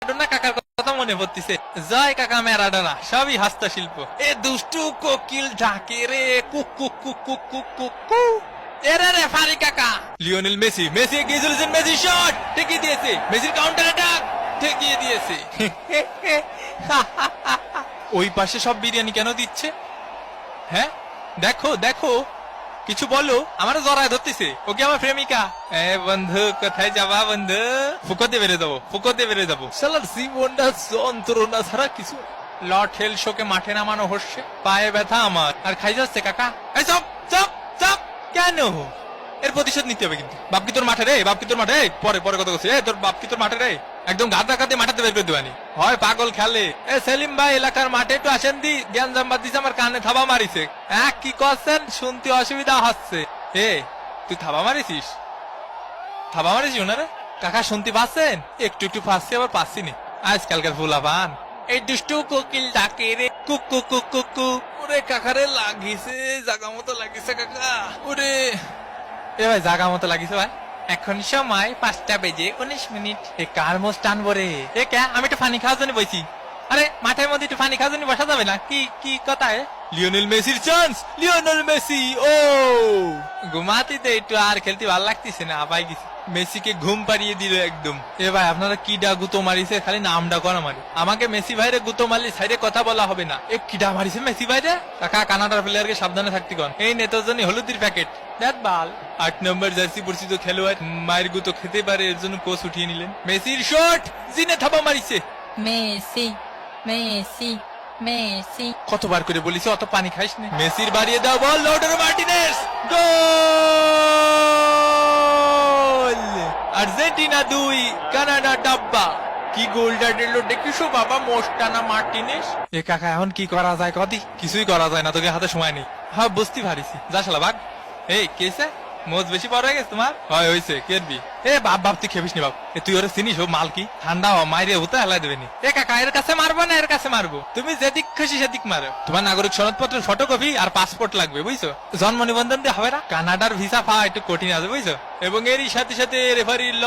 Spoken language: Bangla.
ম্যারাডোনা কাকার কথা মনে পড়তিছে। জয় কাকা ম্যারাডোনা, সবই হস্তশিল্প। এ দুষ্টু কোকিল ডাকে রে cook cook cook cook cook cook কু। এরে রেফারি কাকা, লিওনেল মেসি, মেসি এগিয়ে চলেছেন, মেসি শট ঠেকিয়ে দিয়েছে, মেসির কাউন্টার অ্যাটাক ঠেকিয়ে দিয়েছে। ওই পাশে সব বিরিয়ানি কেন দিচ্ছে? হ্যাঁ দেখো দেখো, কিছু বলো। আমারও জড়ায় ধরতেছে, ওকে আমার প্রেমিকা। বন্ধু কোথায় যাবা বন্ধু? ফুকোতে বেড়ে যাবো, ফুকোতে বেড়ে যাবো। শালার জীবনটা যন্ত্রণা ছাড়া কিছু। লর্ড হেল শোকে মাঠে নামানো হচ্ছে, পায়ে ব্যথা আমার, আর খাই যাচ্ছে কাকা। এই চপ চপ চপ, কেন? এর প্রতিশোধ নিতে হবে কিন্তু। বাপ কি তোর মাঠে রে? বাপ কি তোর মাঠে? পরে পরে কথা বলছি। তোর বাপ কি তোর মাঠে রে? একদম গাদা কাতে মাঠাতে বের করে দেবানি হয়, পাগল খেলে। সেলিম ভাই এলাকার মাঠে একটু আসেন দি, জ্ঞান জাম্বাদ দিছে, আমার কানে থাবা মারিছে। কি করছেন? শুনতে অসুবিধা হচ্ছে। তুই থাবা মারিছিস? থাবা মারিস ওনারে? কাকা শুনতে পাচ্ছেন? একটু একটু পাচ্ছি, আবার পাচ্ছি নি। আজকালকার ফুলাপান এই দুষ্টু কোকিল ডাকে রে cook cook cook cook cook. ওরে কাকারে লাগিছে, জাগা মতো লাগিছে কাকা। ওরে ভাই জাগা মতো লাগিছে ভাই। এখন সময় 5:19। কার মোষ টানবো রে? কে? আমি একটু পানি খাওয়ার জন্য বসি। আরে মাঠের মধ্যে একটু পানি খাওয়ার জন্য বসা যাবে না? কি কি কথা? লিওনেল মেসির চান্স, লিওনেল মেসি। ও ঘুমাতে দে একটু, আর খেলতে ভালো লাগতেছে না, আবাই গেছি। মেসিকে ঘুম পাড়িয়ে দিল একদম। ভাই আপনারা কি ডা গুতো মারিছে? খালি নামটা করা মারি। আমাকে মেসি ভাইরে গুতো মারলি সাইডে কথা বলা হবে না। কিডা মারিছে মেসি ভাইরে? কাকা কানাডার প্লেয়ারকে সাবধানে থাকতে কন। এই নেতার জন্য হলুদের প্যাকেট দেখ বাল। 8 নম্বর জার্সি পরিচিত খেলোয়াড় মায়ের গুতো খেতে পারে, এর জন্য কোচ উঠিয়ে নিলেন। মেসির শট, জিনে থাবা মারিছে। Messi Messi Messi. কতবার করে বলিস অত পানি খাইস না। মেসির বাড়িয়ে দাও বল, লৌটারো মার্টিনেজ, গোল! আর্জেন্টিনা 2, কানাডা ডাব্বা। কি গোলটা দিল দেখিস বাবা, মোস্টানা মার্টিনেজ। কাকা এখন কি করা যায় কদি? কিছুই করা যায় না, তোকে হাতে সময় নেই। হ্যাঁ বুঝতে পারিছি, যা শালা ভাগ। কেসে মোজ বেশি বড় হয়ে গেছে তোমার? হয় হয়েছে, কেরবি। বাপ বাপ তুই খেবিস নি বাপ। তুই ওরা চিনিস ও মাল কি? ঠান্ডা হ, মাইরে হতে হেলাই দেবে নি। কাকা এর কাছে মারবো না এর কাছে মারবো? তুমি যেদিক খুশি সেদিক মারো। তোমার নাগরিক সনদপত্রের ফটোকপি আর পাসপোর্ট লাগবে, বুঝছো? জন্ম নিবন্ধন দিয়ে হবে না। কানাডার ভিসা পাওয়া একটু কঠিন আছে, বুঝছো? এবং এরই সাথে সাথে রেফারির